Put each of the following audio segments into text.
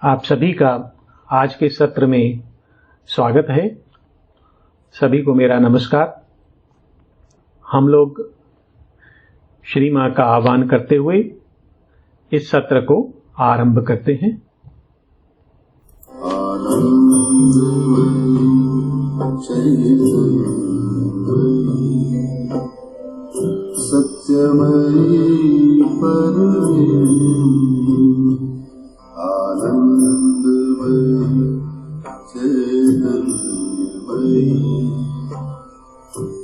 आप सभी का आज के सत्र में स्वागत है। सभी को मेरा नमस्कार। हम लोग श्री मां का आह्वान करते हुए इस सत्र को आरंभ करते हैं। सत्यमयी परमे आनंदमयी चैतन्यमयी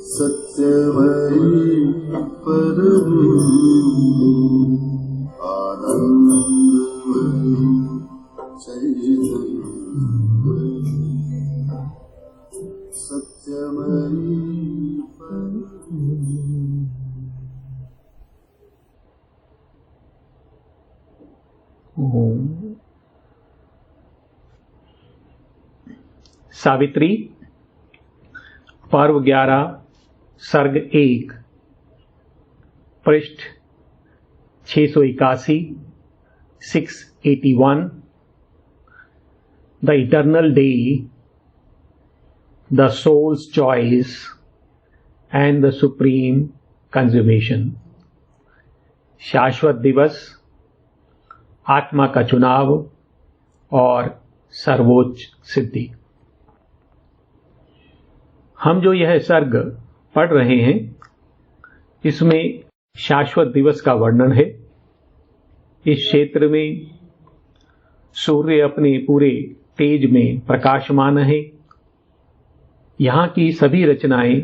सत्यमयी परमे आनंदमयी चैतन्यमयी सत्यमयी सावित्री पर्व 11 सर्ग 1 पृष्ठ 681 681 The eternal day, the soul's choice and the supreme consummation। शाश्वत दिवस, आत्मा का चुनाव और सर्वोच्च सिद्धि। हम जो यह सर्ग पढ़ रहे हैं इसमें शाश्वत दिवस का वर्णन है। इस क्षेत्र में सूर्य अपने पूरे तेज में प्रकाशमान है। यहाँ की सभी रचनाएं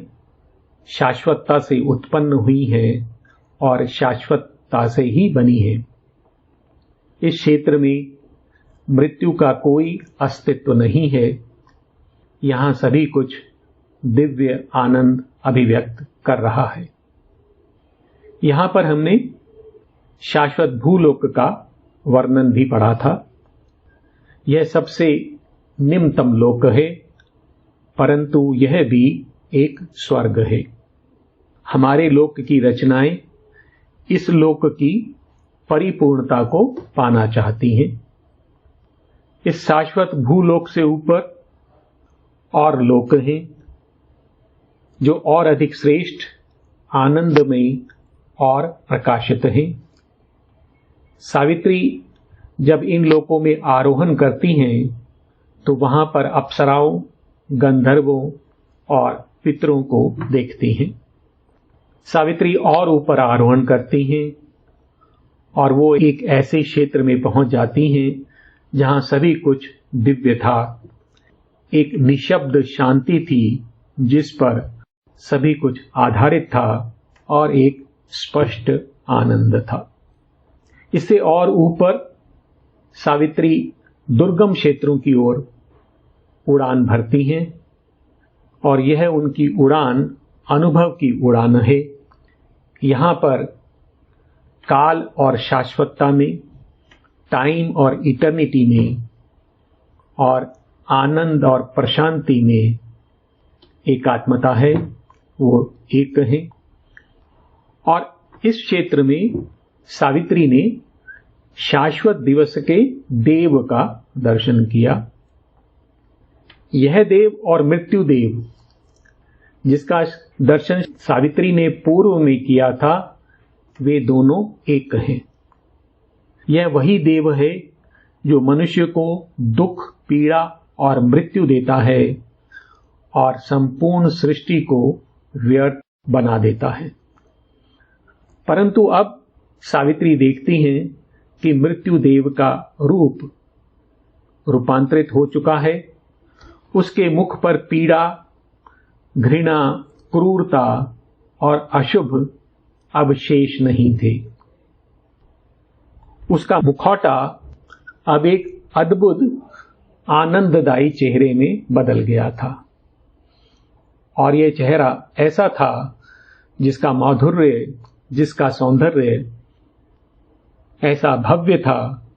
शाश्वतता से उत्पन्न हुई हैं और शाश्वतता से ही बनी हैं। इस क्षेत्र में मृत्यु का कोई अस्तित्व नहीं है। यहाँ सभी कुछ दिव्य आनंद अभिव्यक्त कर रहा है। यहाँ पर हमने शाश्वत भूलोक का वर्णन भी पढ़ा था। यह सबसे निम्नतम लोक है, परंतु यह भी एक स्वर्ग है। हमारे लोक की रचनाएं इस लोक की परिपूर्णता को पाना चाहती हैं। इस शाश्वत भूलोक से ऊपर और लोक हैं जो और अधिक श्रेष्ठ, आनंदमयी और प्रकाशित हैं। सावित्री जब इन लोकों में आरोहण करती हैं तो वहां पर अप्सराओं, गंधर्वों और पितरों को देखती हैं। सावित्री और ऊपर आरोहण करती हैं और वो एक ऐसे क्षेत्र में पहुंच जाती हैं जहां सभी कुछ दिव्य था। एक निशब्द शांति थी जिस पर सभी कुछ आधारित था और एक स्पष्ट आनंद था। इससे और ऊपर सावित्री दुर्गम क्षेत्रों की ओर उड़ान भरती हैं और यह उनकी उड़ान अनुभव की उड़ान है। यहाँ पर काल और शाश्वतता में, टाइम और इटर्निटी में और आनंद और प्रशांति में एकात्मता है, वो एक है। और इस क्षेत्र में सावित्री ने शाश्वत दिवस के देव का दर्शन किया। यह देव और मृत्यु देव जिसका दर्शन सावित्री ने पूर्व में किया था, वे दोनों एक हैं। यह वही देव है जो मनुष्य को दुख, पीड़ा और मृत्यु देता है और संपूर्ण सृष्टि को व्यर्थ बना देता है। परंतु अब सावित्री देखती हैं कि मृत्यु देव का रूप रूपांतरित हो चुका है। उसके मुख पर पीड़ा, घृणा, क्रूरता और अशुभ अब शेष नहीं थे। उसका मुखौटा अब एक अद्भुत आनंददायी चेहरे में बदल गया था और यह चेहरा ऐसा था जिसका माधुर्य, जिसका सौंदर्य ऐसा भव्य था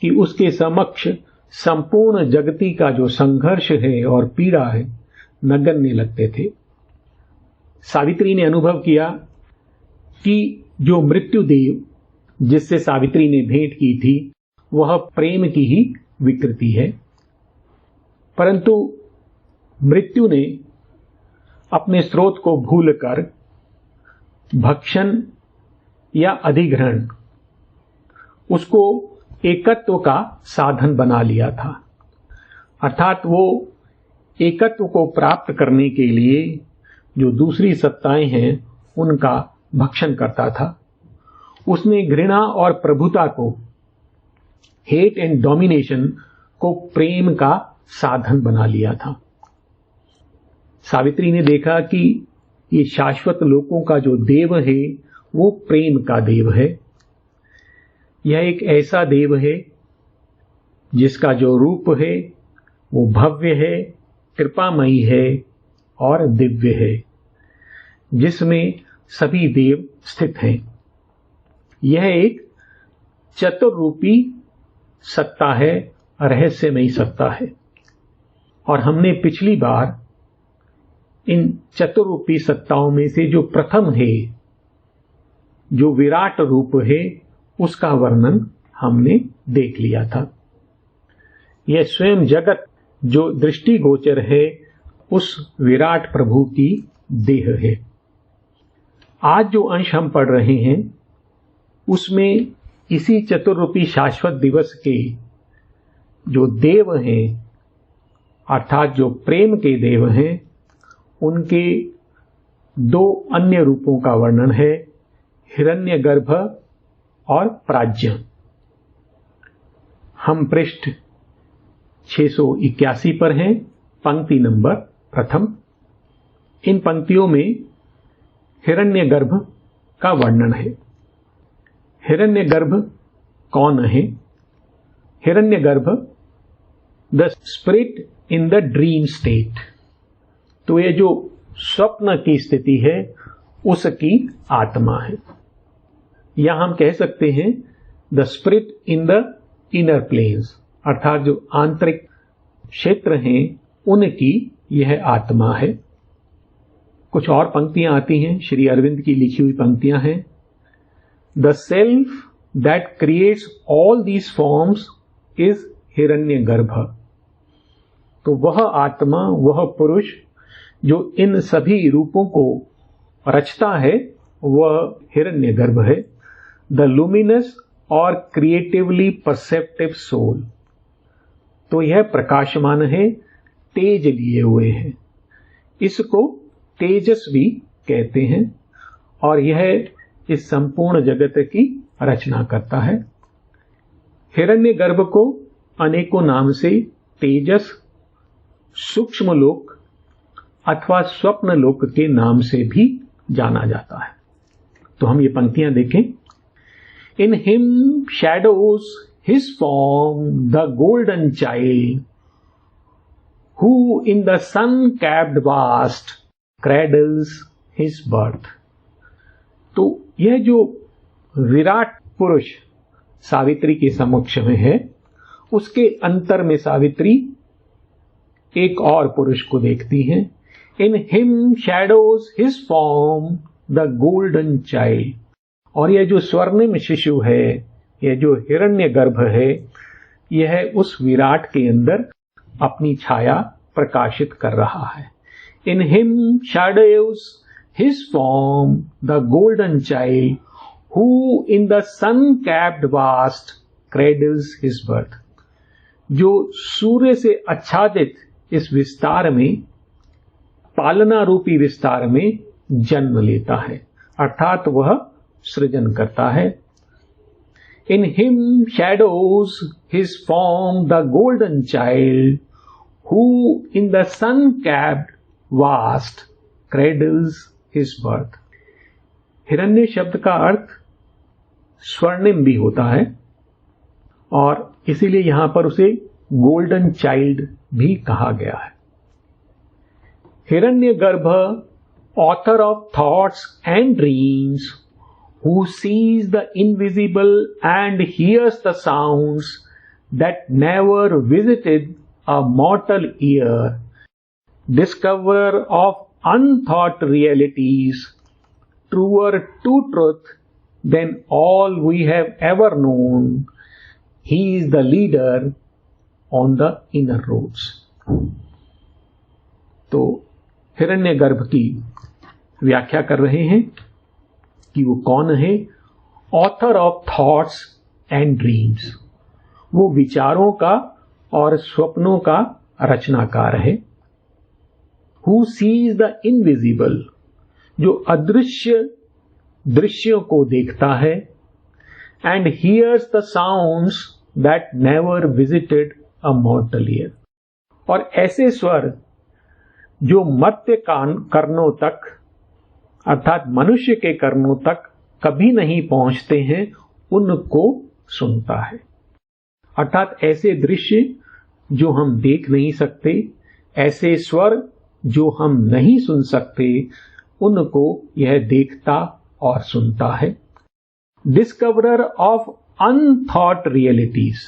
कि उसके समक्ष संपूर्ण जगती का जो संघर्ष है और पीड़ा है नगण्य लगते थे। सावित्री ने अनुभव किया कि जो मृत्युदेव जिससे सावित्री ने भेंट की थी, वह प्रेम की ही विकृति है। परंतु मृत्यु ने अपने स्रोत को भूलकर भक्षण या अधिग्रहण उसको एकत्व का साधन बना लिया था। अर्थात वो एकत्व को प्राप्त करने के लिए जो दूसरी सत्ताएं हैं उनका भक्षण करता था। उसने घृणा और प्रभुता को, हेट एंड डोमिनेशन को प्रेम का साधन बना लिया था। सावित्री ने देखा कि ये शाश्वत लोकों का जो देव है वो प्रेम का देव है। यह एक ऐसा देव है जिसका जो रूप है वो भव्य है, कृपामयी है और दिव्य है, जिसमें सभी देव स्थित हैं। यह एक चतुर्रूपी सत्ता है, रहस्यमयी सत्ता है। और हमने पिछली बार इन चतुर्रूपी सत्ताओं में से जो प्रथम है, जो विराट रूप है, उसका वर्णन हमने देख लिया था। यह स्वयं जगत जो दृष्टिगोचर है उस विराट प्रभु की देह है। आज जो अंश हम पढ़ रहे हैं उसमें इसी चतुर्रूपी शाश्वत दिवस के जो देव हैं, अर्थात जो प्रेम के देव हैं, उनके दो अन्य रूपों का वर्णन है, हिरण्यगर्भ और प्राज्ञ। हम पृष्ठ 681 पर हैं, पंक्ति नंबर प्रथम। इन पंक्तियों में हिरण्यगर्भ का वर्णन है। हिरण्यगर्भ कौन है? Hiranyagarbha the spirit in the dream state. तो ये जो स्वप्न की स्थिति है उसकी आत्मा है, या हम कह सकते हैं the spirit in the inner planes, अर्थात जो आंतरिक क्षेत्र हैं उनकी यह आत्मा है। कुछ और पंक्तियां आती हैं, श्री अरविंद की लिखी हुई पंक्तियां हैं। The self that creates all these forms is Hiranyagarbha. तो वह आत्मा, वह पुरुष जो इन सभी रूपों को रचता है वह हिरण्यगर्भ है। द लुमिनस और क्रिएटिवली परसेप्टिव सोल। तो यह प्रकाशमान है, तेज लिए हुए है, इसको तेजस्वी कहते हैं, और यह इस संपूर्ण जगत की रचना करता है। हिरण्यगर्भ को अनेकों नाम से तेजस, सूक्ष्म लोक अथवा स्वप्न लोक के नाम से भी जाना जाता है। तो हम ये पंक्तियां देखें। In him shadows his form the golden child, who in the sun-capped vast cradles his birth. तो यह जो विराट पुरुष सावित्री के समक्ष में है, उसके अंतर में सावित्री एक और पुरुष को देखती हैं। In him shadows his form the golden child. और यह जो स्वर्णिम शिशु है, यह जो हिरण्यगर्भ है, यह उस विराट के अंदर अपनी छाया प्रकाशित कर रहा है। In him shadows his form the golden child, who in the sun-capped vast cradles his birth. जो सूर्य से आच्छादित इस विस्तार में, पालना रूपी विस्तार में जन्म लेता है, अर्थात वह सृजन करता है। In him shadows his form the golden child, who in the sun-capped vast cradles his birth. हिरण्य शब्द का अर्थ स्वर्णिम भी होता है, और इसीलिए यहां पर उसे गोल्डन चाइल्ड भी कहा गया है। हिरण्यगर्भ, author of thoughts and dreams, who sees the invisible and hears the sounds that never visited a mortal ear, discoverer of unthought realities, truer to truth than all we have ever known, he is the leader on the inner roads. तो हिरण्यगर्भ की व्याख्या कर रहे हैं कि वो कौन है। Author of thoughts and dreams, वो विचारों का और स्वप्नों का रचनाकार है। हु सीज द इनविजिबल, जो अदृश्य दृश्यों को देखता है। And hears the sounds that never visited a mortal ear, और ऐसे स्वर जो मर्त्य कर्णों तक अर्थात मनुष्य के कर्णों तक कभी नहीं पहुंचते हैं, उनको सुनता है। अर्थात ऐसे दृश्य जो हम देख नहीं सकते, ऐसे स्वर जो हम नहीं सुन सकते, उनको यह देखता और सुनता है। Discoverer of unthought realities,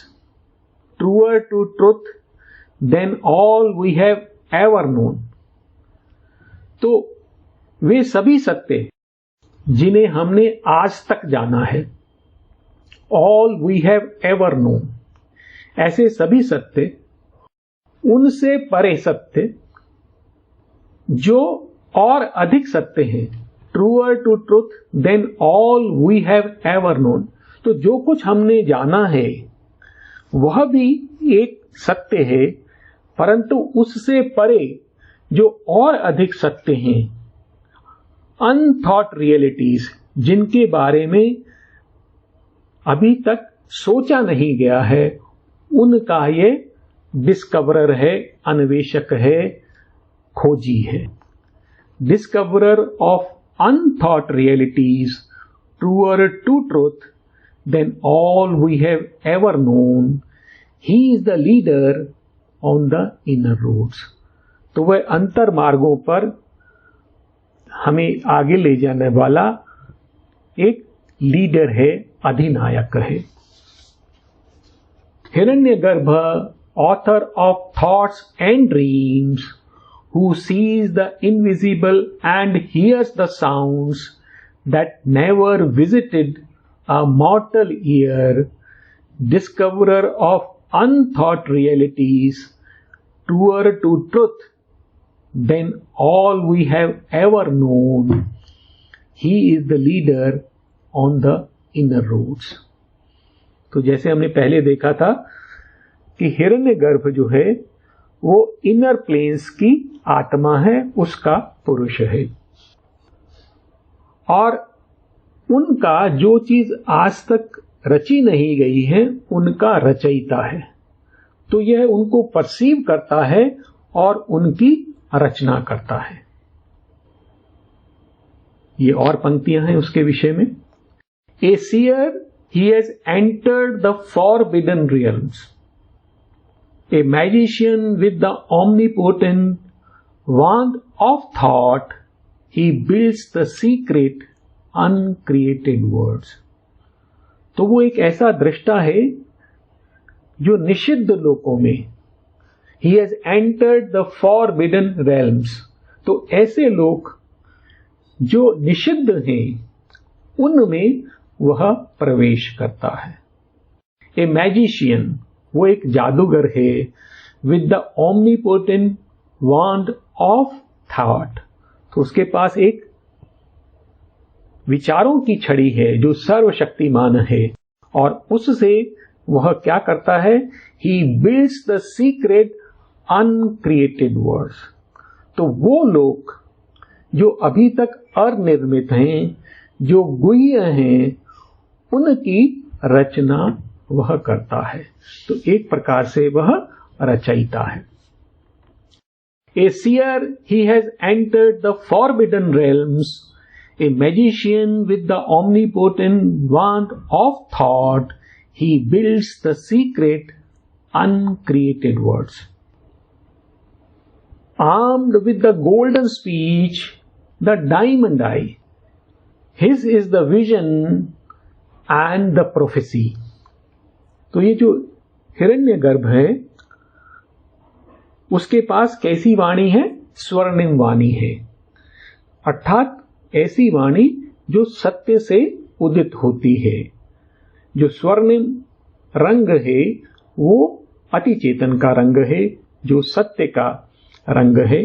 truer to truth than all we have ever known. तो वे सभी सत्य जिन्हें हमने आज तक जाना है, all we have ever known, ऐसे सभी सत्य, उनसे परे सत्य जो और अधिक सत्य हैं, truer to truth than all we have ever known. तो जो कुछ हमने जाना है वह भी एक सत्य है, परंतु उससे परे जो और अधिक सत्य हैं, अनथॉट रियलिटीज, जिनके बारे में अभी तक सोचा नहीं गया है, उनका ये डिस्कवरर है, अन्वेषक है, खोजी है। Discoverer of unthought realities, truer to truth than all we have ever known, he is the leader on the inner roads. तो वह अंतर मार्गों पर हमें आगे ले जाने वाला एक लीडर है, अधिनायक है। Hiranyagarbha, author of thoughts and dreams, who sees the invisible and hears the sounds that never visited a mortal ear, discoverer of unthought realities, truer to truth than all we have ever known, he is the leader on the inner roads. तो जैसे हमने पहले देखा था कि हिरण्यगर्भ जो है वो इनर प्लेन्स की आत्मा है, उसका पुरुष है, और उनका जो चीज आज तक रची नहीं गई है, उनका रचयिता है। तो यह उनको परसीव करता है और उनकी रचना करता है। ये और पंक्तियां हैं उसके विषय में। ए shear, he has entered the forbidden realms. A magician with the omnipotent wand of thought, he builds the secret uncreated words. तो वो एक ऐसा दृष्टा है जो निषिद्ध लोकों में, he has entered the forbidden realms, तो ऐसे लोक जो निषिद्ध हैं उनमें वह प्रवेश करता है। ए मैजिशियन, वो एक जादूगर है, with the omnipotent wand of thought, तो उसके पास एक विचारों की छड़ी है जो सर्वशक्तिमान है, और उससे वह क्या करता है, ही builds the secret uncreated words. तो वो लोग जो अभी तक अनिर्मित हैं, जो गुह्य हैं, उनकी रचना वह करता है। तो एक प्रकार से वह रचयिता है। A seer, he has entered the forbidden realms, a magician with the omnipotent wand of thought, he builds the secret uncreated words. Armed with the golden speech, the diamond eye, his is the vision and the prophecy. तो ये जो हिरण्यगर्भ है उसके पास कैसी वाणी है, स्वर्णिम वाणी है, अर्थात ऐसी वाणी जो सत्य से उदित होती है, जो स्वर्णिम रंग है वो अति चेतन का रंग है, जो सत्य का रंग है।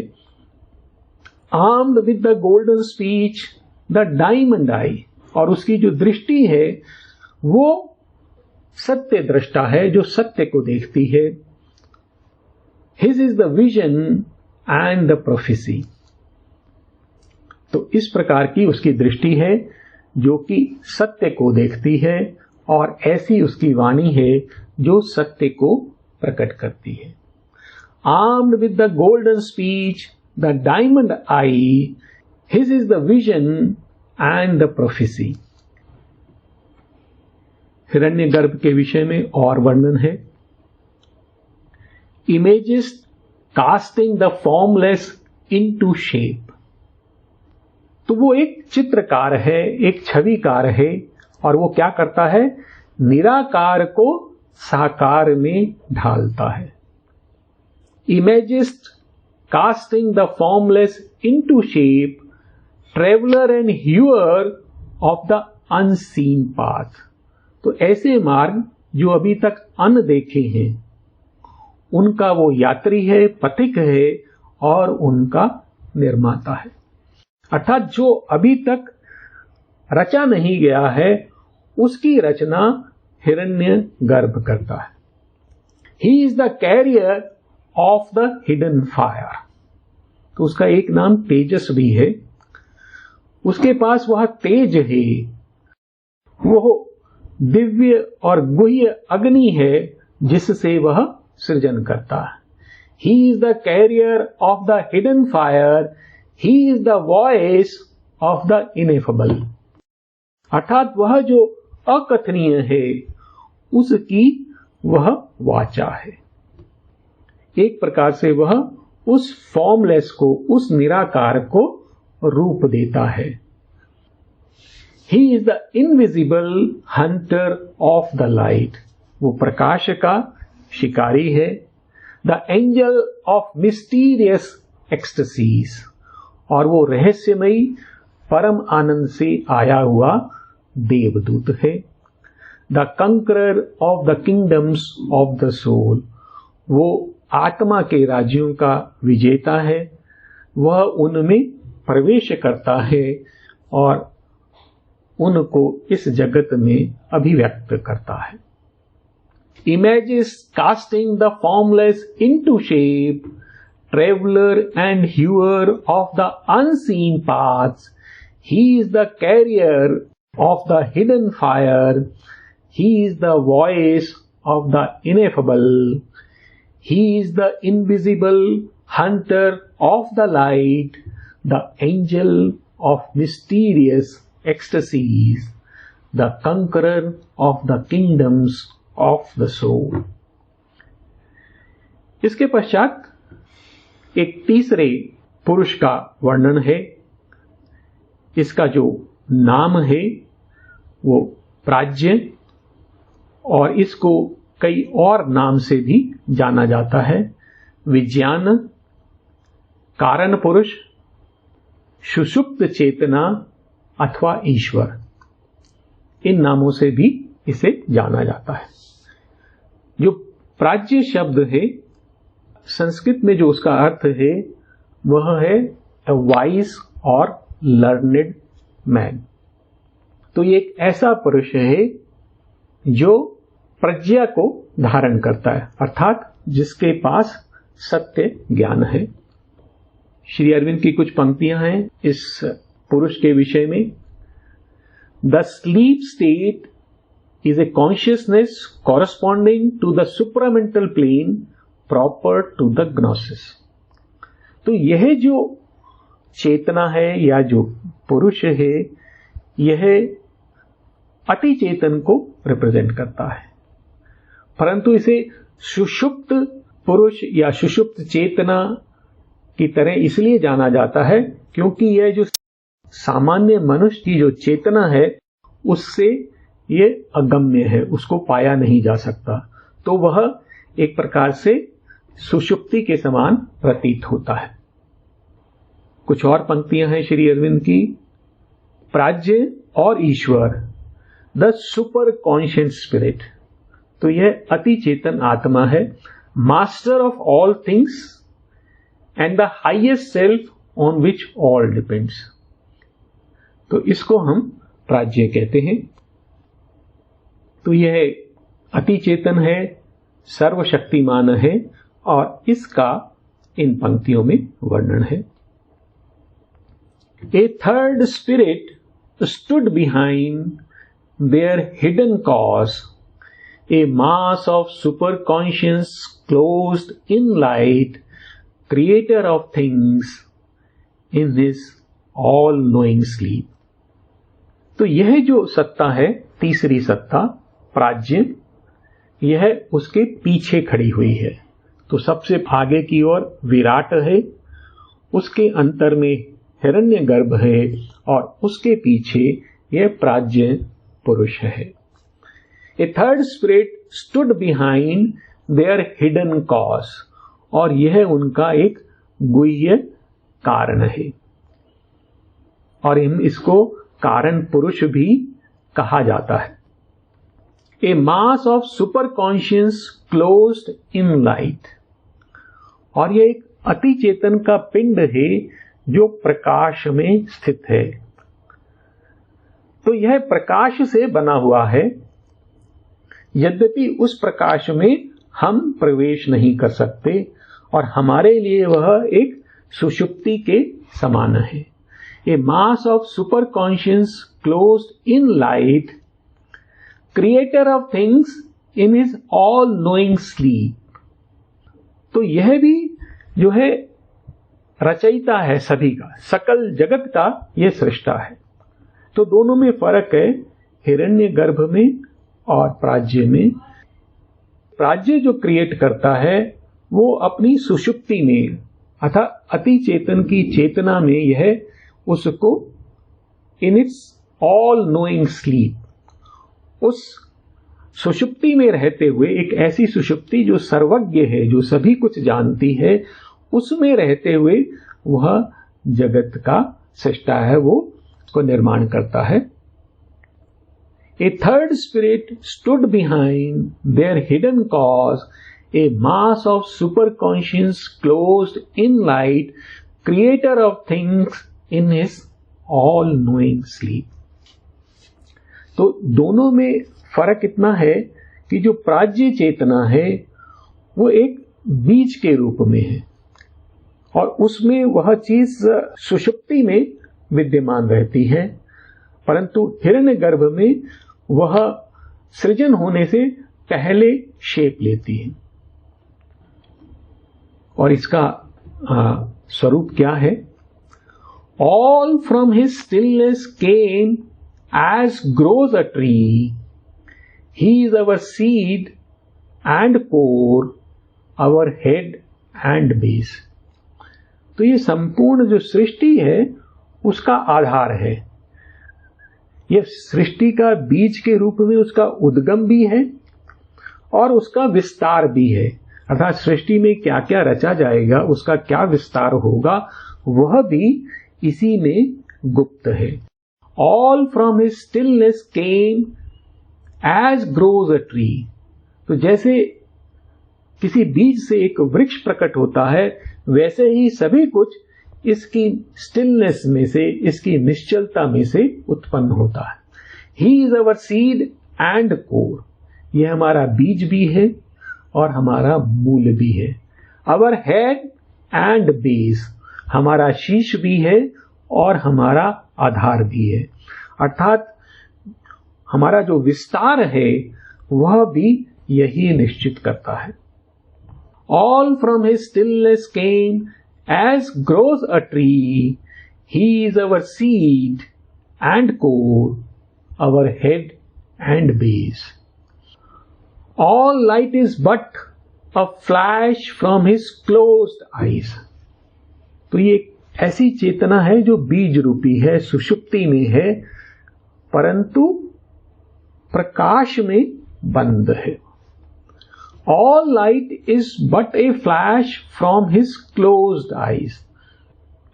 Armed with the golden speech the diamond eye, और उसकी जो दृष्टि है वो सत्य दृष्टा है, जो सत्य को देखती है। His is the vision and the prophecy. तो इस प्रकार की उसकी दृष्टि है जो कि सत्य को देखती है, और ऐसी उसकी वाणी है जो सत्य को प्रकट करती है। Armed with the golden speech the diamond eye, his is the vision and the prophecy. Hiranyagarbha के विषय में और वर्णन है। Images casting the formless into shape. तो वो एक चित्रकार है, एक छविकार है, और वो क्या करता है, निराकार को साकार में ढालता है। Imagist casting the formless into shape, traveller and Heuer of the unseen path. तो ऐसे मार्ग जो अभी तक अनदेखे हैं, उनका वो यात्री है, पथिक है, और उनका निर्माता है। अर्थात जो अभी तक रचा नहीं गया है, उसकी रचना हिरण्यगर्भ करता है। He is the carrier of the hidden fire. तो उसका एक नाम तेजस भी है। उसके पास वह तेज है, वो दिव्य और गुह्य अग्नि है जिससे वह सृजन करता है। He is the carrier of the hidden fire, he is the voice of the ineffable. अर्थात वह जो अकथनीय है, उसकी वह वाचा है। एक प्रकार से वह उस फॉर्मलेस को, उस निराकार को रूप देता है। He is the invisible Hunter of the light. वो प्रकाश का शिकारी है। The angel of mysterious ecstasies. और वो रहस्यमयी परम आनंद से आया हुआ देवदूत है। The conqueror of the kingdoms of the soul. वो आत्मा के राज्यों का विजेता है। वह उनमें प्रवेश करता है और उनको इस जगत में अभिव्यक्त करता है। Images casting the formless into shape, traveler and hewer of the unseen paths, he is the carrier of the hidden fire, he is the voice of the ineffable, he is the invisible hunter of the light, the angel of mysterious ecstasies, the conqueror of the kingdoms of the soul. इसके पश्चात एक तीसरे पुरुष का वर्णन है। इसका जो नाम है वो प्राज्ञ, और इसको कई और नाम से भी जाना जाता है। विज्ञान, कारण पुरुष, सुषुप्त चेतना अथवा ईश्वर, इन नामों से भी इसे जाना जाता है। जो प्राज्ञ शब्द है, संस्कृत में जो उसका अर्थ है वह है अ वाइज और लर्नेड मैन। तो ये एक ऐसा पुरुष है जो प्रज्ञा को धारण करता है, अर्थात जिसके पास सत्य ज्ञान है। श्री अरविंद की कुछ पंक्तियां हैं इस पुरुष के विषय में। The sleep state is a consciousness corresponding to the supramental plane proper to the gnosis। तो यह जो चेतना है या जो पुरुष है, यह अति चेतन को रिप्रेजेंट करता है, परंतु इसे सुषुप्त पुरुष या सुषुप्त चेतना की तरह इसलिए जाना जाता है क्योंकि यह जो सामान्य मनुष्य की जो चेतना है उससे ये अगम्य है, उसको पाया नहीं जा सकता, तो वह एक प्रकार से सुषुप्ति के समान प्रतीत होता है। कुछ और पंक्तियां हैं श्री अरविंद की। प्राज्ञ और ईश्वर, द सुपर कॉन्शियस स्पिरिट। तो यह अति चेतन आत्मा है, master of all things and the highest self on which all depends. तो इसको हम प्राज्ञ कहते हैं। तो यह अति चेतन है, सर्वशक्तिमान है, और इसका इन पंक्तियों में वर्णन है। A third spirit stood behind their hidden cause, a mass of superconscious closed in light, creator of things in his all-knowing sleep। तो यह जो सत्ता है, तीसरी सत्ता प्राज्ञ, यह उसके पीछे खड़ी हुई है। तो सबसे आगे की ओर विराट है, उसके अंतर में हिरण्यगर्भ है, और उसके पीछे यह प्राज्ञ पुरुष है। A third spirit stood behind their hidden cause, और यह उनका एक गुह्य कारण है, और इसको कारण पुरुष भी कहा जाता है। A mass of superconscious closed in light, और यह एक अति चेतन का पिंड है जो प्रकाश में स्थित है। तो यह प्रकाश से बना हुआ है, यद्यपि उस प्रकाश में हम प्रवेश नहीं कर सकते, और हमारे लिए वह एक सुषुप्ति के समान है। A mass of superconscious closed in light, creator of things in his all knowing sleep. तो यह भी जो है रचयिता है सभी का, सकल जगत का यह सृष्टा है। तो दोनों में फर्क है, हिरण्यगर्भ में और प्राज्ञ में। प्राज्ञ जो क्रिएट करता है वो अपनी सुषुप्ति में अर्थात अति चेतन की चेतना में यह उसको in its all knowing sleep, उस सुषुप्ति में रहते हुए, एक ऐसी सुषुप्ति जो सर्वज्ञ है, जो सभी कुछ जानती है, उसमें रहते हुए वह जगत का सृष्टा है, वो उसको निर्माण करता है। A third spirit stood behind their hidden cause, a mass of superconscious closed in light, creator of things in his all knowing sleep. तो दोनों में फर्क इतना है कि जो प्राज्ञ चेतना है वो एक बीज के रूप में है, और उसमें वह चीज सुषुप्ति में विद्यमान रहती है, परंतु हिरण्यगर्भ में वह सृजन होने से पहले शेप लेती है। और इसका स्वरूप क्या है? All from his stillness came as grows a tree, he is our seed and core, our head and base. तो ये संपूर्ण जो सृष्टि है उसका आधार है। यह सृष्टि का बीज के रूप में उसका उद्गम भी है और उसका विस्तार भी है, अर्थात सृष्टि में क्या क्या रचा जाएगा, उसका क्या विस्तार होगा, वह भी इसी में गुप्त है। All from his stillness came as grows a tree. तो जैसे किसी बीज से एक वृक्ष प्रकट होता है, वैसे ही सभी कुछ इसकी स्टिलनेस में से, इसकी निश्चलता में से उत्पन्न होता है। He is our seed and core, यह हमारा बीज भी है और हमारा मूल भी है। अवर हेड एंड बेस, हमारा शीश भी है और हमारा आधार भी है, अर्थात हमारा जो विस्तार है वह भी यही निश्चित करता है। All from his stillness came as grows a tree, he is our seed and core, our head and base. All light is but a flash from his closed eyes. तो ये ऐसी चेतना है जो बीज रूपी है, सुषुप्ति में है, परंतु प्रकाश में बंद है। All light is but a flash from his closed eyes.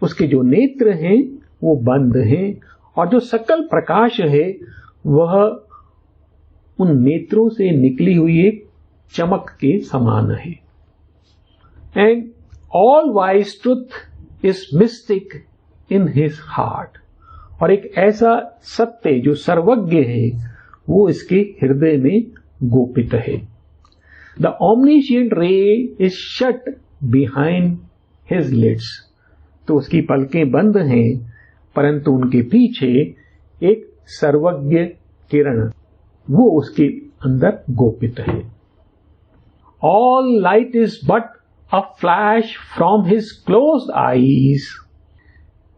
उसके जो नेत्र हैं वो बंद हैं, और जो सकल प्रकाश है वह उन नेत्रों से निकली हुई एक चमक के समान है। And all wise truth is mistake in his heart, और एक ऐसा सत्य जो सर्वज्ञ है वो इसके हृदय में गोपित है। The omniscient ray is shut behind his lids, तो उसकी पलकें बंद हैं परंतु उनके पीछे एक सर्वज्ञ किरण वो उसके अंदर गोपित है। All light is but a flash from his closed eyes,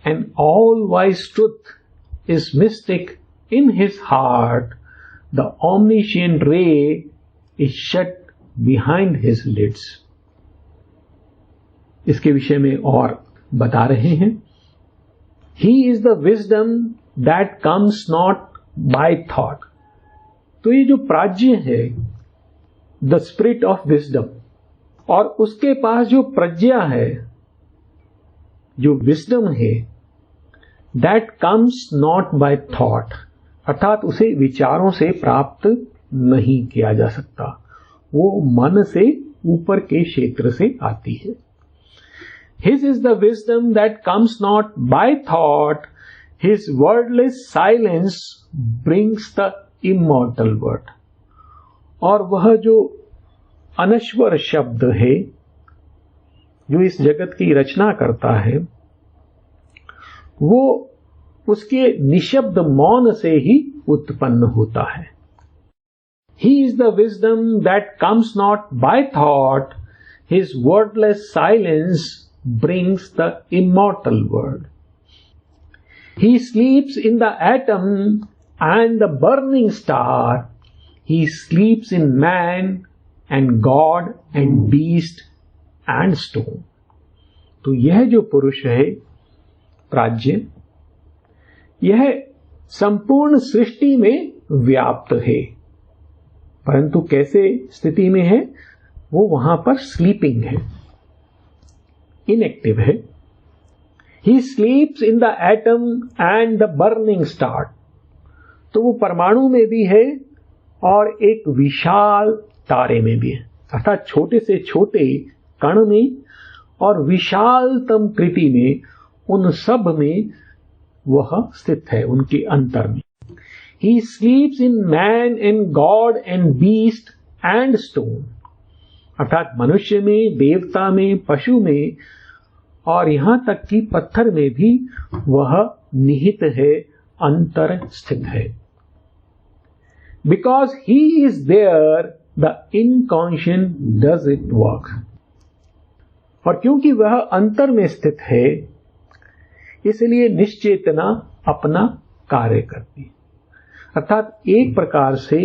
and all wise truth is mystic in his heart. The omniscient ray is shut behind his lids. इसके विषय में और बता रहे हैं। He is the wisdom that comes not by thought. तो ये जो प्राज्ञ है, the spirit of wisdom, और उसके पास जो प्रज्ञा है, जो wisdom है, that comes not by thought, अर्थात उसे विचारों से प्राप्त नहीं किया जा सकता, वो मन से ऊपर के क्षेत्र से आती है। His is the wisdom that comes not by thought, his wordless silence brings the immortal word. और वह जो अनश्वर शब्द है जो इस जगत की रचना करता है वो उसके निशब्द मौन से ही उत्पन्न होता है। He is the wisdom that comes not by thought, his wordless silence brings the immortal word. He sleeps in the atom and the burning star, he sleeps in man and God and beast and stone. तो यह जो पुरुष है प्राज्ञ, यह संपूर्ण सृष्टि में व्याप्त है, परंतु कैसे स्थिति में है, वो वहां पर स्लीपिंग है, इनएक्टिव है। He sleeps in the atom and the burning star, तो वो परमाणु में भी है और एक विशाल तारे में भी है, अर्थात छोटे से छोटे कण में और विशालतम कृति में, उन सब में वह स्थित है, उनके अंतर में। He sleeps in man and God and beast and stone, अर्थात मनुष्य में, देवता में, पशु में और यहां तक कि पत्थर में भी वह निहित है, अंतर स्थित है। Because he is there, the inconscient does its work, और क्योंकि वह अंतर में स्थित है इसलिए निश्चेतना अपना कार्य करती है, अर्थात एक प्रकार से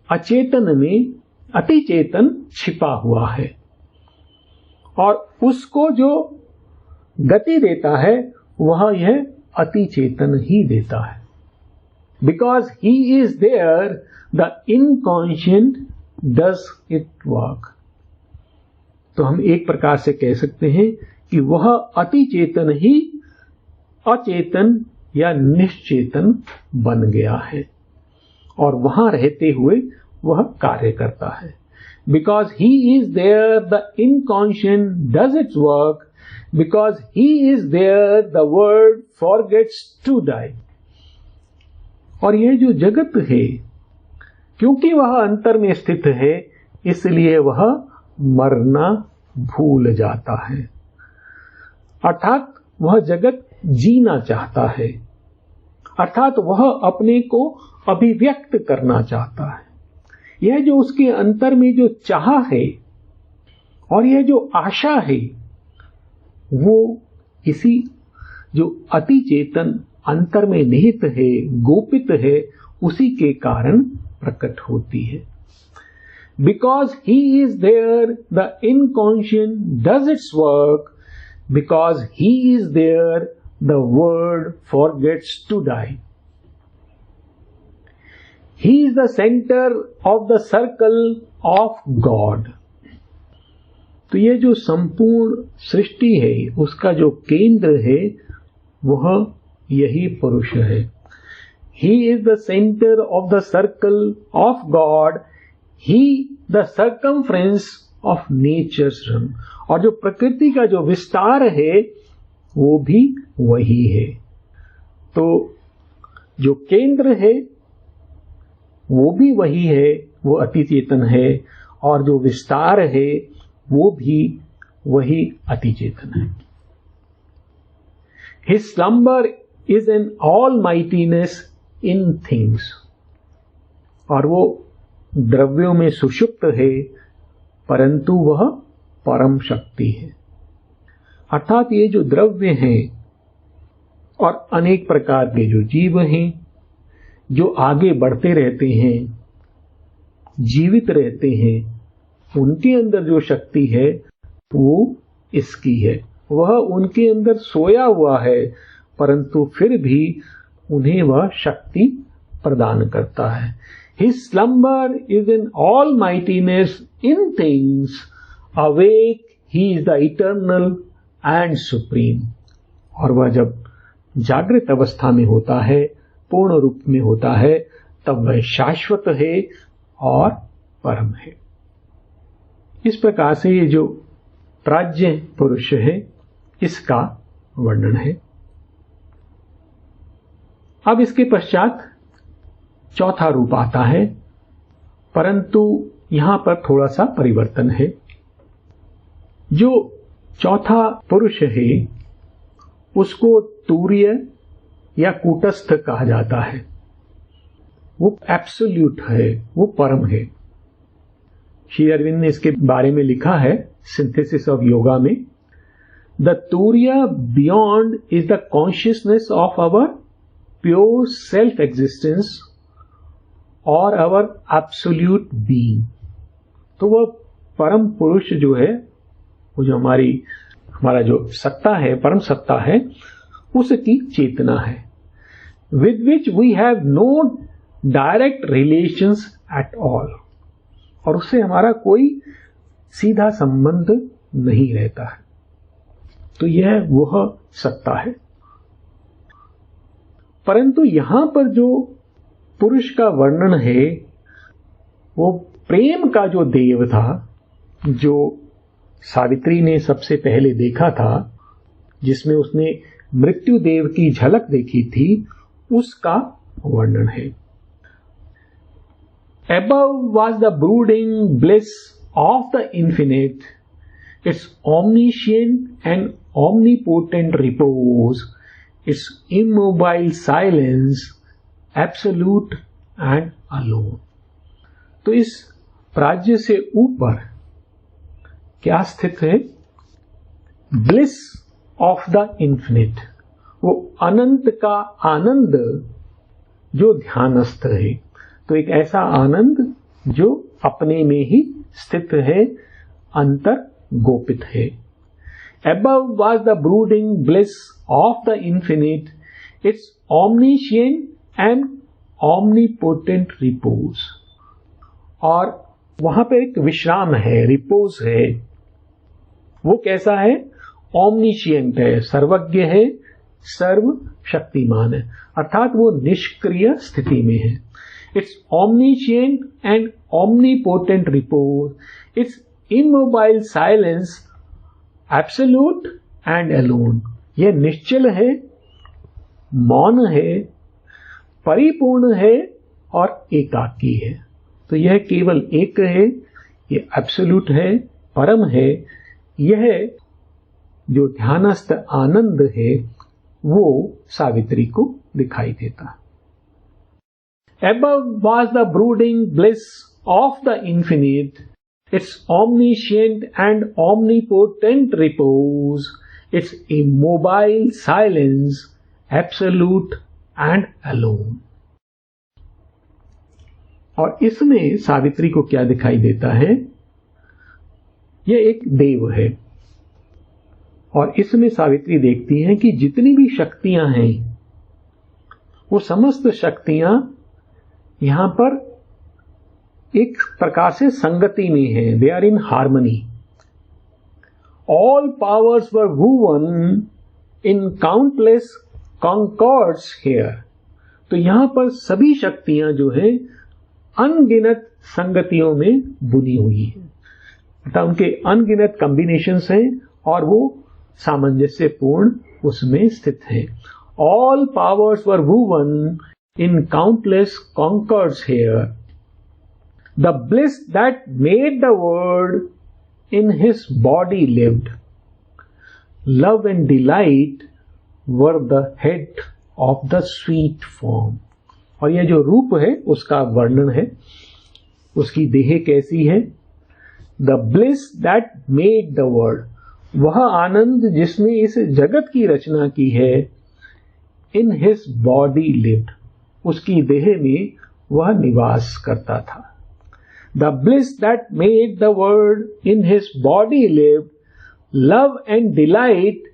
अचेतन में अतिचेतन छिपा हुआ है और उसको जो गति देता है वह यह अतिचेतन ही देता है। Because he is there, the inconscient does its work. तो हम एक प्रकार से कह सकते हैं कि वह अतिचेतन ही अचेतन या निश्चेतन बन गया है और वहां रहते हुए वह कार्य करता है। Because he is there, the inconscient does its work. Because he is there, the word forgets to die. और यह जो जगत है, क्योंकि वह अंतर में स्थित है इसलिए वह मरना भूल जाता है, अर्थात वह जगत जीना चाहता है, अर्थात वह अपने को अभिव्यक्त करना चाहता है। यह जो उसके अंतर में जो चाह है और यह जो आशा है वो इसी जो अति चेतन अंतर में निहित है, गोपित है, उसी के कारण प्रकट होती है। Because he is there, the inconscient does its work. Because he is there, the word forgets to die. He is the center of the circle of God. तो यह जो संपूर्ण सृष्टि है उसका जो केंद्र है वह यही पुरुष है। He is the center of the circle of God. He the circumference of nature's run. और जो प्रकृति का जो विस्तार है वो भी वही है। तो जो केंद्र है वो भी वही है, वो अति चेतन है, और जो विस्तार है वो भी वही अति चेतन है। His slumber is an almightiness in things. और वो द्रव्यों में सुषुप्त है, परंतु वह परम शक्ति है। अर्थात ये जो द्रव्य हैं और अनेक प्रकार के जो जीव हैं जो आगे बढ़ते रहते हैं, जीवित रहते हैं, उनके अंदर जो शक्ति है वो इसकी है। वह उनके अंदर सोया हुआ है, परंतु फिर भी उन्हें वह शक्ति प्रदान करता है। His slumber is an almightiness in things. Awake, he is the eternal and supreme. और वह जब जागृत अवस्था में होता है, पूर्ण रूप में होता है, तब वह शाश्वत है और परम है। इस प्रकार से ये जो प्राज्ञ पुरुष है इसका वर्णन है। अब इसके पश्चात चौथा रूप आता है, परंतु यहां पर थोड़ा सा परिवर्तन है। जो चौथा पुरुष है उसको तूर्य या कूटस्थ कहा जाता है। वो एब्सोल्यूट है, वो परम है। श्री अरविंद ने इसके बारे में लिखा है सिंथेसिस ऑफ योगा में, the Turiya beyond is the consciousness of our pure self existence और आवर एब्सोल्यूट बीइंग। तो वह परम पुरुष जो है, वो जो हमारा जो सत्ता है, परम सत्ता है, उसकी चेतना है, with which we have no direct relations at all, और उससे हमारा कोई सीधा संबंध नहीं रहता है। तो यह वह सत्ता है। परंतु यहां पर जो पुरुष का वर्णन है वो प्रेम का जो देव था, जो सावित्री ने सबसे पहले देखा था, जिसमें उसने मृत्यु देव की झलक देखी थी, उसका वर्णन है। Above was the brooding bliss of the infinite, its omniscient and omnipotent repose, its immobile silence, absolute and alone. तो इस प्राज्ञ से ऊपर क्या स्थित है? ब्लिस ऑफ द इन्फिनिट, वो अनंत का आनंद जो ध्यानस्थ है। तो एक ऐसा आनंद जो अपने में ही स्थित है, अंतर गोपित है। Above was the brooding bliss of the infinite, its omniscient and omnipotent repose. और वहां पर एक विश्राम है, रिपोज है। वो कैसा है? ओमनिशियंट है, सर्वज्ञ है, सर्वशक्तिमान है, अर्थात वो निष्क्रिय स्थिति में है। Its omniscient and omnipotent repose, its immobile silence, absolute and alone. यह निश्चल है, मौन है, परिपूर्ण है और एकाकी है। तो यह केवल एक है, यह एब्सोल्यूट है, परम है। यह जो ध्यानस्थ आनंद है वो सावित्री को दिखाई देता है। Above was the brooding bliss of the infinite, its omniscient and omnipotent repose, its immobile silence, absolute and alone. और इसमें सावित्री को क्या दिखाई देता है? यह एक देव है, और इसमें सावित्री देखती है कि जितनी भी शक्तियां हैं वो समस्त शक्तियां यहां पर एक प्रकार से संगति में है, they are in harmony. All powers were woven in countless concords here. तो यहां पर सभी शक्तियां जो है अनगिनत संगतियों में बुनी हुई है, अर्थात उनके अनगिनत कॉम्बिनेशंस हैं और वो सामंजस्यपूर्ण उसमें स्थित हैं। All powers were woven in countless concords here, the bliss that made the world in his body lived, love and delight were the head of the sweet form. और यह जो रूप है उसका वर्णन है, उसकी देह कैसी है। The bliss that made the world, वह आनंद जिसने इस जगत की रचना की है। इन हिज बॉडी लिव्ड, उसकी देह में वह निवास करता था। The bliss that made the world in his body lived, love and delight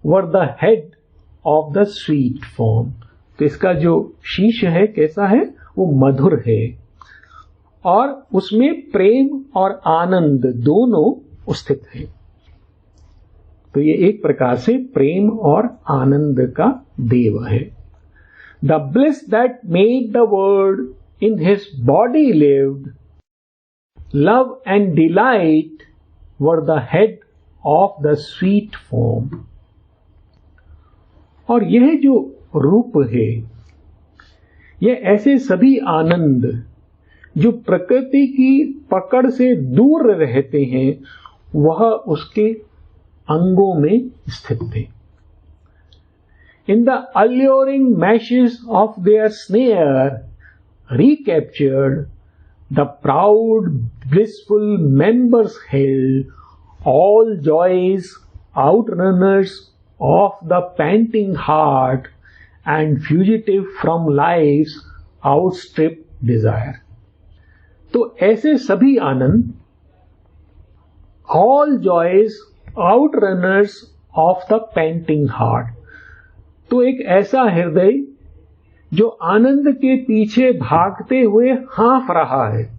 were the head of the sweet form. तो इसका जो शीश है कैसा है, वो मधुर है और उसमें प्रेम और आनंद दोनों स्थित है। तो ये एक प्रकार से प्रेम और आनंद का देव है। The bliss that made the world in his body lived, love and delight were the head of the sweet form. और यह जो रूप है, यह ऐसे सभी आनंद जो प्रकृति की पकड़ से दूर रहते हैं, वह उसके अंगों में स्थित थे। In the alluring meshes of their snare, recaptured, the proud blissful members held, all joys outrunners of the panting heart, and fugitive from life's outstripped desire। तो ऐसे सभी आनंद, all joys outrunners of the panting heart, तो एक ऐसा हृदय जो आनंद के पीछे भागते हुए हाँफ रहा है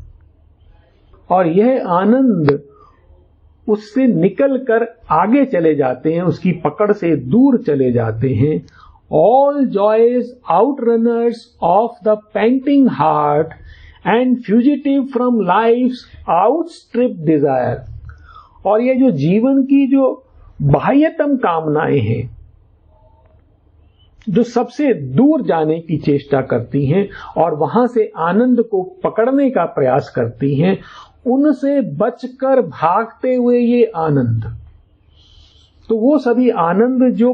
और यह आनंद उससे निकलकर आगे चले जाते हैं, उसकी पकड़ से दूर चले जाते हैं। All joys outrunners of the panting heart and fugitive from life's outstripped desire। और ये जो जीवन की जो बाह्यतम कामनाएं हैं, जो सबसे दूर जाने की चेष्टा करती हैं और वहां से आनंद को पकड़ने का प्रयास करती हैं, उनसे बचकर भागते हुए ये आनंद, तो वो सभी आनंद जो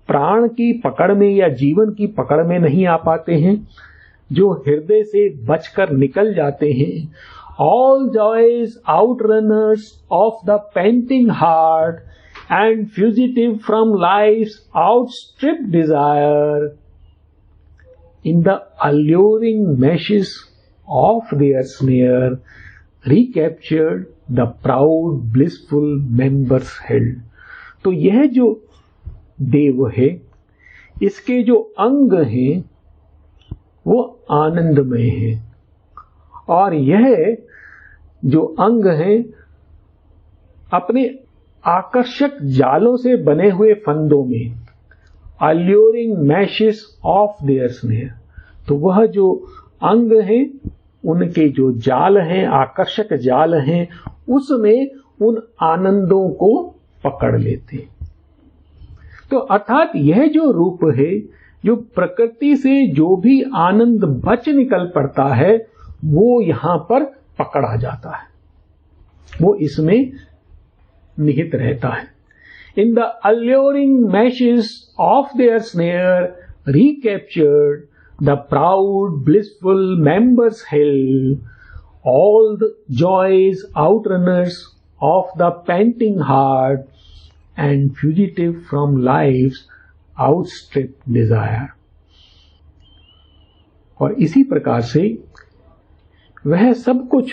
प्राण की पकड़ में या जीवन की पकड़ में नहीं आ पाते हैं, जो हृदय से बचकर निकल जाते हैं। All joys outrunners of the panting heart and fugitive from life's outstripped desire, in the alluring meshes of their snare, recaptured, the proud blissful members held। तो यह जो देव है, इसके जो अंग हैं वो आनंदमय है और यह जो अंग हैं अपने आकर्षक जालों से बने हुए फंदों में, alluring meshes of their snare, तो वह जो अंग हैं उनके जो जाल हैं, आकर्षक जाल हैं, उसमें उन आनंदों को पकड़ लेते। तो अर्थात यह जो रूप है, जो प्रकृति से जो भी आनंद बच निकल पड़ता है, वो यहां पर पकड़ा जाता है, वो इसमें निहित रहता है। In the alluring meshes of their snare, recaptured, the proud blissful members held, all the joys outrunners of the panting heart, and fugitive from life's outstripped desire। और इसी प्रकार से वह सब कुछ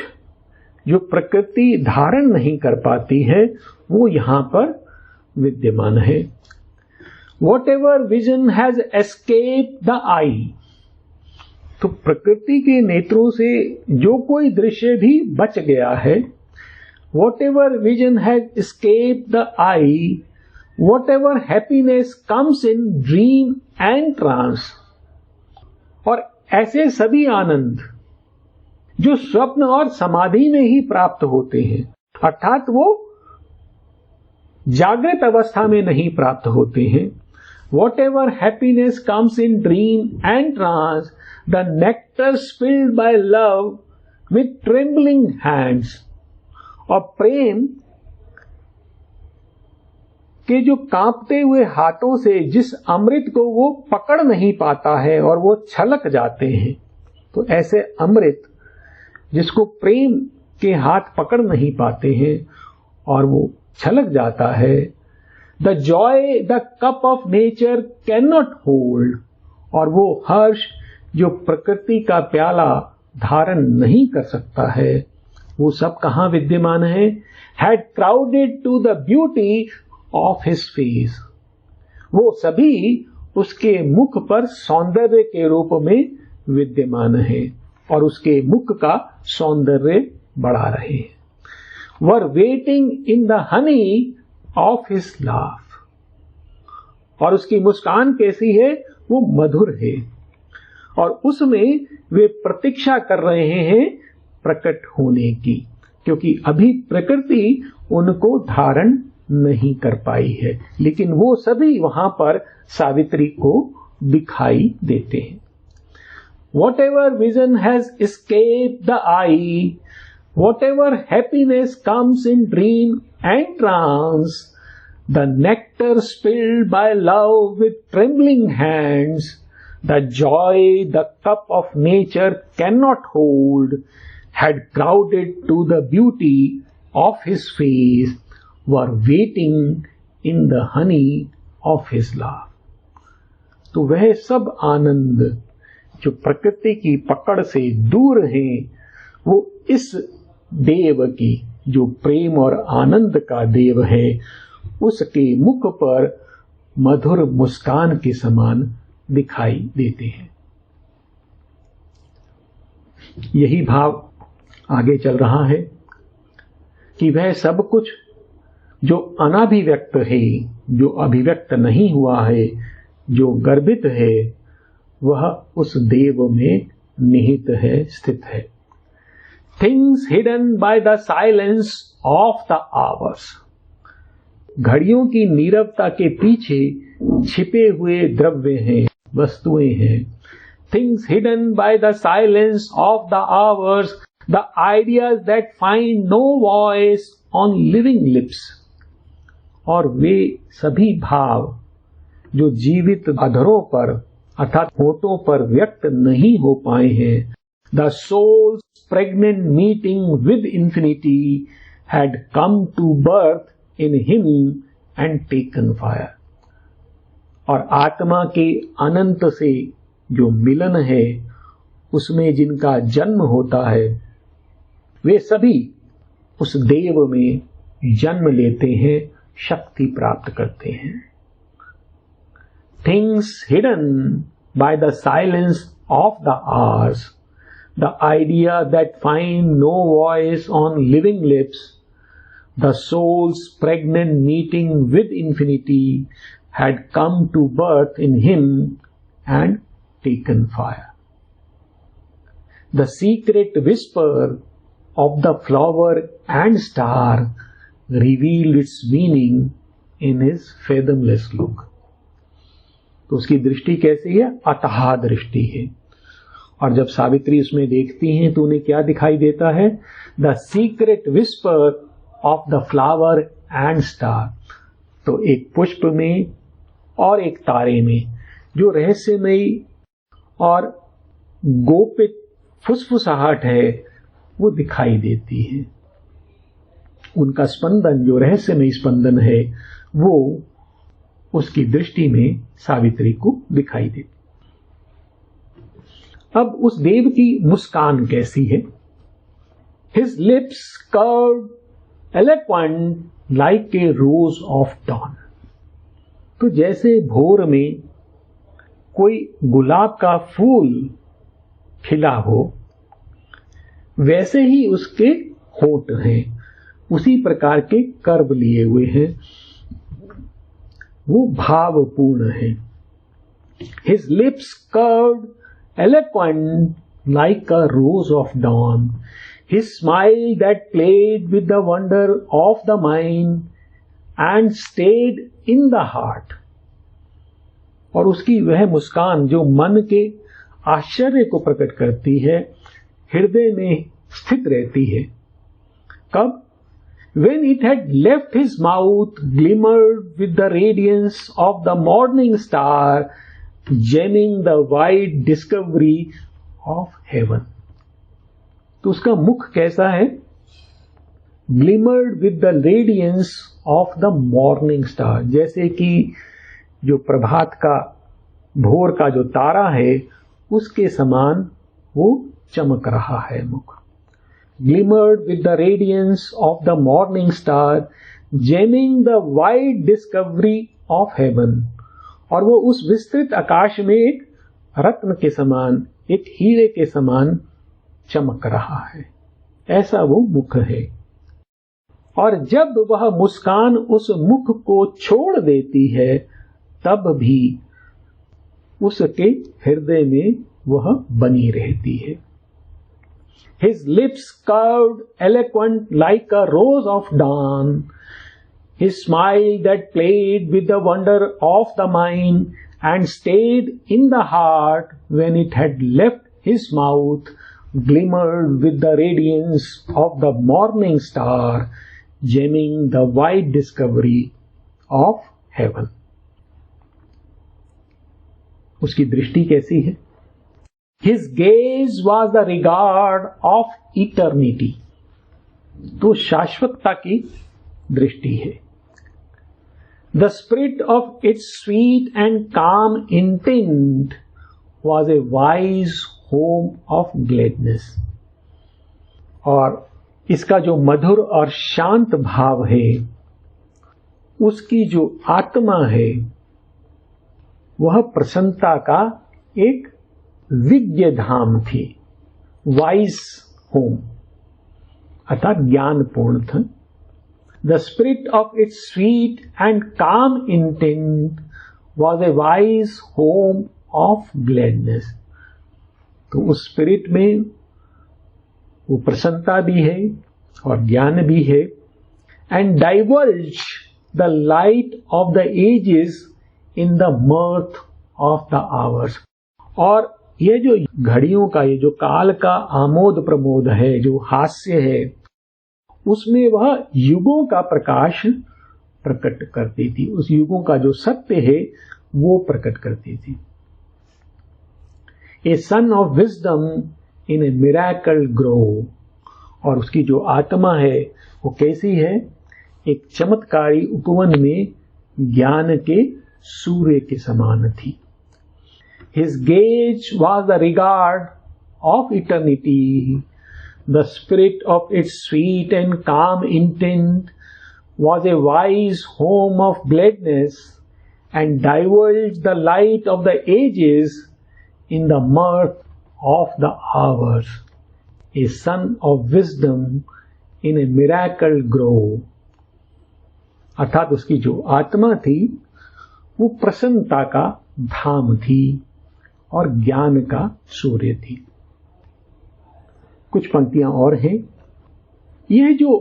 जो प्रकृति धारण नहीं कर पाती है, वो यहां पर विद्यमान है। Whatever vision has escaped the eye, तो प्रकृति के नेत्रों से जो कोई दृश्य भी बच गया है, whatever vision has escaped the eye, whatever happiness comes in dream and trance, और ऐसे सभी आनंद जो स्वप्न और समाधि में ही प्राप्त होते हैं, अर्थात वो जागृत अवस्था में नहीं प्राप्त होते हैं। Whatever happiness comes in dream and trance, the nectar spilled by love with trembling hands। और प्रेम के जो कांपते हुए हाथों से जिस अमृत को वो पकड़ नहीं पाता है और वो छलक जाते हैं, तो ऐसे अमृत जिसको प्रेम के हाथ पकड़ नहीं पाते हैं और वो छलक जाता है, the Joy the cup of nature can not hold, और वो हर्ष जो प्रकृति का प्याला धारण नहीं कर सकता है, वो सब कहाँ विद्यमान है? Had crowded to the beauty of his face, वो सभी उसके मुख पर सौंदर्य के रूप में विद्यमान है और उसके मुख का सौंदर्य बढ़ा रहे हैं। Were waiting in the honey of his laugh, और उसकी मुस्कान कैसी है? वो मधुर है और उसमें वे प्रतीक्षा कर रहे हैं प्रकट होने की, क्योंकि अभी प्रकृति उनको धारण नहीं कर पाई है, लेकिन वो सभी वहां पर सावित्री को दिखाई देते हैं। Whatever vision has escaped the eye, whatever happiness comes in dream and trance, the nectar spilled by love with trembling hands, the joy the cup of nature cannot hold, had crowded to the beauty of his face, were waiting in the honey of his love। तो वह सब आनंद जो प्रकृति की पकड़ से दूर हैं, वो इस देव की, जो प्रेम और आनंद का देव है, उसके मुख पर मधुर मुस्कान के समान दिखाई देते हैं। यही भाव आगे चल रहा है कि वह सब कुछ जो अनाभिव्यक्त है, जो अभिव्यक्त नहीं हुआ है, जो गर्भित है, वह उस देव में निहित है, स्थित है। Things hidden by the silence of the hours, घड़ियों की नीरवता के पीछे छिपे हुए द्रव्य हैं, वस्तुएं हैं। Things hidden by the silence of the hours, the ideas that find no voice on living lips, और वे सभी भाव जो जीवित अधरों पर अर्थात होठों पर व्यक्त नहीं हो पाए हैं। The soul's pregnant meeting with infinity had come to birth in him and taken fire, और आत्मा के अनंत से जो मिलन है, उसमें जिनका जन्म होता है, वे सभी उस देव में जन्म लेते हैं, शक्ति प्राप्त करते हैं। Things hidden by the silence of the hours, the idea that find no voice on living lips, the soul's pregnant meeting with infinity had come to birth in him and taken fire. The secret whisper of the flower and star revealed its meaning in his fathomless look। तो उसकी दृष्टि कैसी है? अथाह दृष्टि है। और जब सावित्री उसमें देखती हैं तो उन्हें क्या दिखाई देता है? The secret whisper of the flower and star. तो एक पुष्प में और एक तारे में जो रहस्यमयी और गोपित फुसफुसाहट है, वो दिखाई देती है। उनका स्पंदन, जो रहस्यमयी स्पंदन है, वो उसकी दृष्टि में सावित्री को दिखाई देती। अब उस देव की मुस्कान कैसी है? His lips curved, eloquent like a rose of dawn। तो जैसे भोर में कोई गुलाब का फूल खिला हो, वैसे ही उसके होंठ हैं, उसी प्रकार के कर्व लिए हुए हैं, वो भावपूर्ण है। His lips curved, eloquent like a rose of dawn, his smile that played with the wonder of the mind and stayed in the heart. और उसकी वह मुस्कान जो मन के आश्चर्य को प्रकट करती है, हृदय में स्थित रहती है. कब? When it had left his mouth, glimmered with the radiance of the morning star, gemming the wide discovery of heaven. तो उसका मुख कैसा है? Glimmered with the radiance of the morning star, जैसे कि जो प्रभात का, भोर का जो तारा है, उसके समान वो चमक रहा है मुख. Glimmered with the radiance of the morning star, gemming the wide discovery of heaven. और वो उस विस्तृत आकाश में एक रत्न के समान, एक हीरे के समान चमक रहा है. ऐसा वो मुख है. और जब वह मुस्कान उस मुख को छोड़ देती है, तब भी उसके हृदय में वह बनी रहती है. His lips curved, eloquent like a rose of dawn, his smile that played with the wonder of the mind and stayed in the heart when it had left his mouth, glimmered with the radiance of the morning star, gemming the wide discovery of heaven. उसकी दृष्टि कैसी है? His gaze was the regard of eternity. तो शाश्वतता की दृष्टि है. The spirit of its sweet and calm intent was a wise home of gladness. और इसका जो मधुर और शांत भाव है, उसकी जो आत्मा है, वह प्रसन्नता का एक विज्ञ धाम थी. वाइज होम अर्थात ज्ञानपूर्ण था. The spirit of its sweet and काम intent was a wise home of gladness. तो उस स्पिरिट में वो प्रसन्नता भी है और ज्ञान भी है. And diverge the light of the ages in the mirth of the hours. और ये जो घड़ियों का, ये जो काल का आमोद प्रमोद है, जो हास्य है, उसमें वह युगों का प्रकाश प्रकट करती थी. उस युगों का जो सत्य है वो प्रकट करती थी. A sun of wisdom in a miracle grow. और उसकी जो आत्मा है वो कैसी है? एक चमत्कारी उपवन में ज्ञान के सूर्य के समान थी. His gaze was the regard of eternity. The spirit of its sweet and calm intent was a wise home of gladness and divulged the light of the ages in the mirth of the hours. A son of wisdom in a miracle grove. अर्थात उसकी जो आत्मा थी वो प्रसन्नता का धाम थी और ज्ञान का सूर्य थी. कुछ पंक्तियां और हैं. यह जो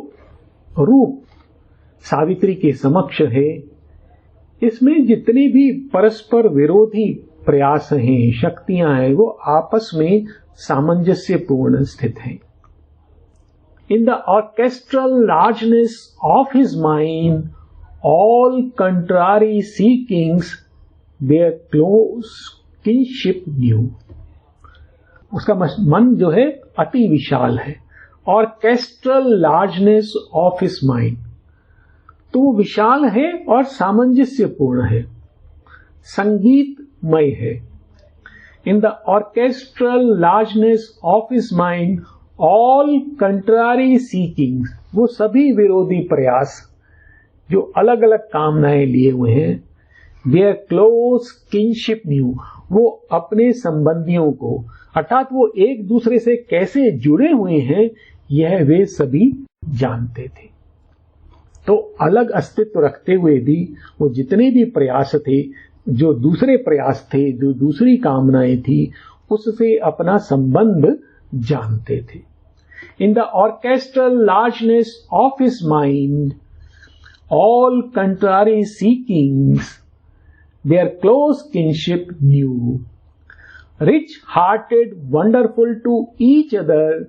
रूप सावित्री के समक्ष है, इसमें जितने भी परस्पर विरोधी प्रयास हैं, शक्तियां हैं, वो आपस में सामंजस्यपूर्ण स्थित हैं. In the orchestral largeness of his mind all contrary seekings their close kinship knew. उसका मन जो है अति विशाल है. Orchestral largeness of his mind, तो वो विशाल है और सामंजस्यपूर्ण है, संगीतमय है. In the orchestral largeness of his mind all contrary seekings, वो सभी विरोधी प्रयास जो अलग अलग कामनाएं लिए हुए हैं, देयर क्लोज किनशिप न्यू, वो अपने संबंधियों को, अर्थात वो एक दूसरे से कैसे जुड़े हुए हैं, यह वे सभी जानते थे. तो अलग अस्तित्व रखते हुए भी वो जितने भी प्रयास थे, जो दूसरे प्रयास थे, जो दूसरी कामनाएं थी, उससे अपना संबंध जानते थे। In the orchestral largeness of his mind all contrary seekings their close kinship knew, rich hearted wonderful to each other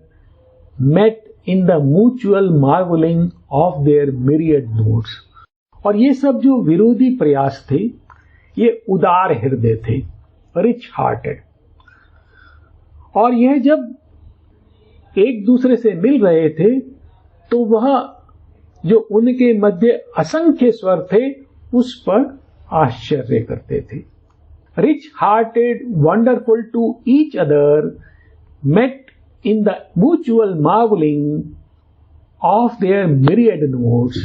met in the mutual marveling of their myriad notes। और ये सब जो विरोधी प्रयास थे ये उदार हृदय थे, रिच हार्टेड, और यह जब एक दूसरे से मिल रहे थे तो वह जो उनके मध्य असंख्य स्वर थे उस पर आश्चर्य करते थे। Rich hearted wonderful to each other met in the mutual marveling of their myriad notes,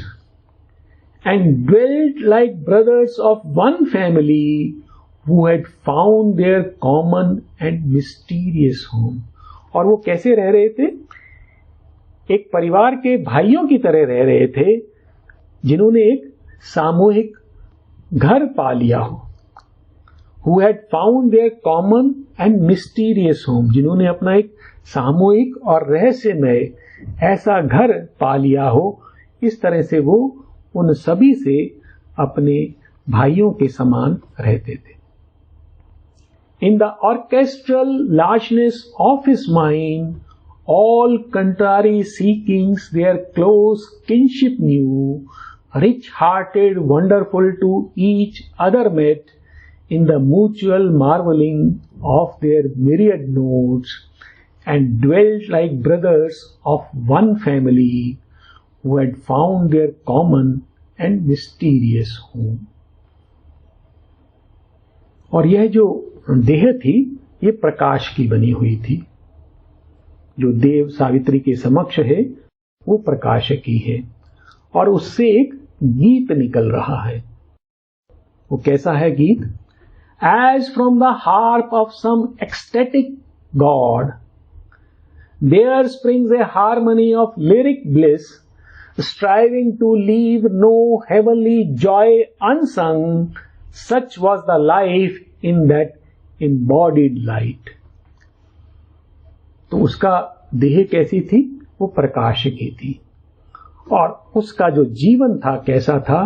and dwelt like brothers of one family who had found their common and mysterious home। और वो कैसे रह रहे थे? एक परिवार के भाइयों की तरह रह रहे थे जिन्होंने एक सामूहिक घर पा लिया हो। Who had found their common and mysterious home, जिन्होंने अपना एक सामूहिक और रहस्यमय ऐसा घर पा लिया हो। इस तरह से वो उन सभी से अपने भाइयों के समान रहते थे। In the orchestral largeness of his mind all contrary seekings their close kinship knew, rich hearted wonderful to each other met in the mutual marveling of their myriad notes, and dwelt like brothers of one family who had found their common and mysterious home। और यह जो देह थी ये प्रकाश की बनी हुई थी। जो देव सावित्री के समक्ष है वो प्रकाश की है और उससे एक गीत निकल रहा है। वो कैसा है गीत? As from the harp of some ecstatic god, there springs a harmony of lyric bliss, striving to leave no heavenly joy unsung, such was the life in that embodied light। तो उसका देह कैसी थी? वो प्रकाश की थी और उसका जो जीवन था कैसा था?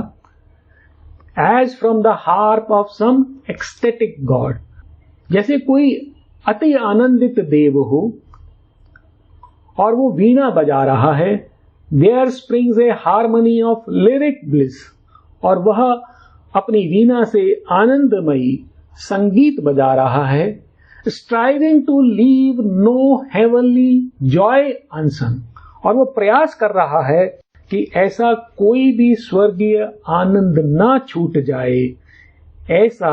As from the harp of some ecstatic god, जैसे कोई अति आनंदित देव हो और वो वीणा बजा रहा है। There springs a harmony of lyric bliss, और वह अपनी वीणा से आनंदमयी संगीत बजा रहा है। Striving to leave no heavenly joy unsung, और वो प्रयास कर रहा है कि ऐसा कोई भी स्वर्गीय आनंद ना छूट जाए, ऐसा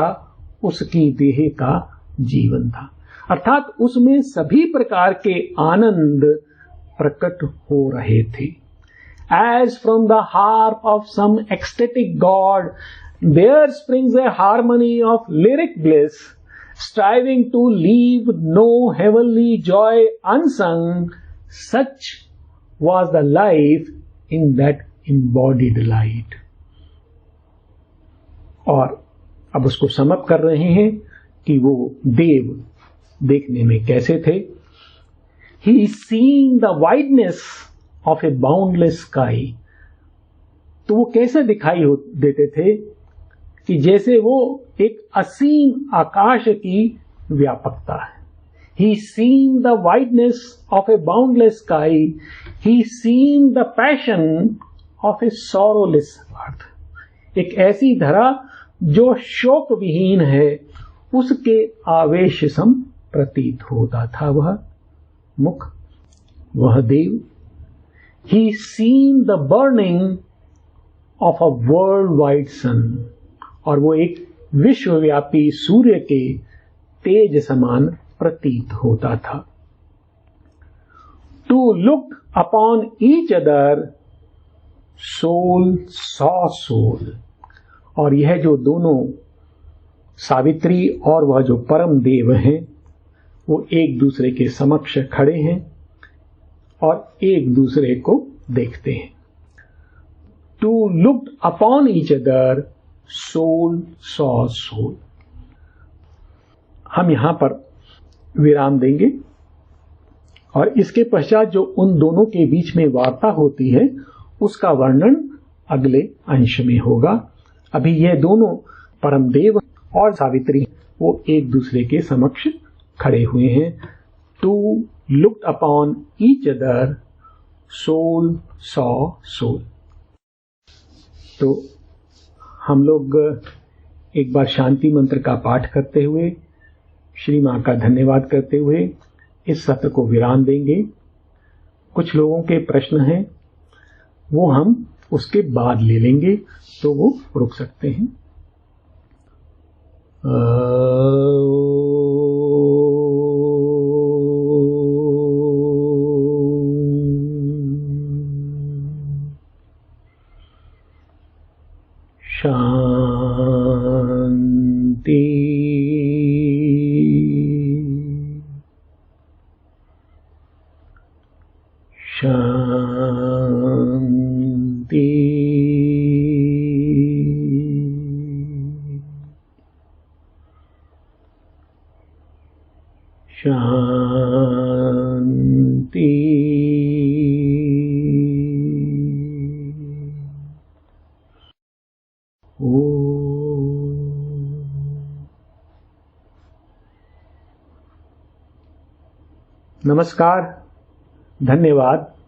उसकी देह का जीवन था। अर्थात उसमें सभी प्रकार के आनंद प्रकट हो रहे थे। As from the harp of some ecstatic god, there springs a harmony of lyric bliss, striving to leave no heavenly joy unsung, such was the life in that embodied light। और अब उसको समअप कर रहे हैं कि वो देव देखने में कैसे थे। He seeing the wideness of a boundless sky, तो वो कैसे दिखाई देते थे कि जैसे वो एक असीम आकाश की व्यापकता है। He seen the wideness of a boundless sky, he seen the passion of a sorrowless earth। एक ऐसी धरा जो शोक विहीन है उसके आवेश सम प्रतीत होता था वह मुख, वह देव। He seen the burning of a worldwide sun, और वो एक विश्वव्यापी सूर्य के तेज समान प्रतीत होता था। To look upon each other, soul saw soul, और यह जो दोनों सावित्री और वह जो परम देव हैं वो एक दूसरे के समक्ष खड़े हैं और एक दूसरे को देखते हैं। To look upon each other, soul saw soul। हम यहां पर विराम देंगे और इसके पश्चात जो उन दोनों के बीच में वार्ता होती है उसका वर्णन अगले अंश में होगा। अभी ये दोनों परमदेव और सावित्री वो एक दूसरे के समक्ष खड़े हुए हैं। To looked upon each other, soul saw soul. तो हम लोग एक बार शांति मंत्र का पाठ करते हुए, श्री मां का धन्यवाद करते हुए इस सत्र को विराम देंगे। कुछ लोगों के प्रश्न हैं वो हम उसके बाद ले लेंगे, तो वो रुक सकते हैं। शांति शांति शांति। नमस्कार, धन्यवाद।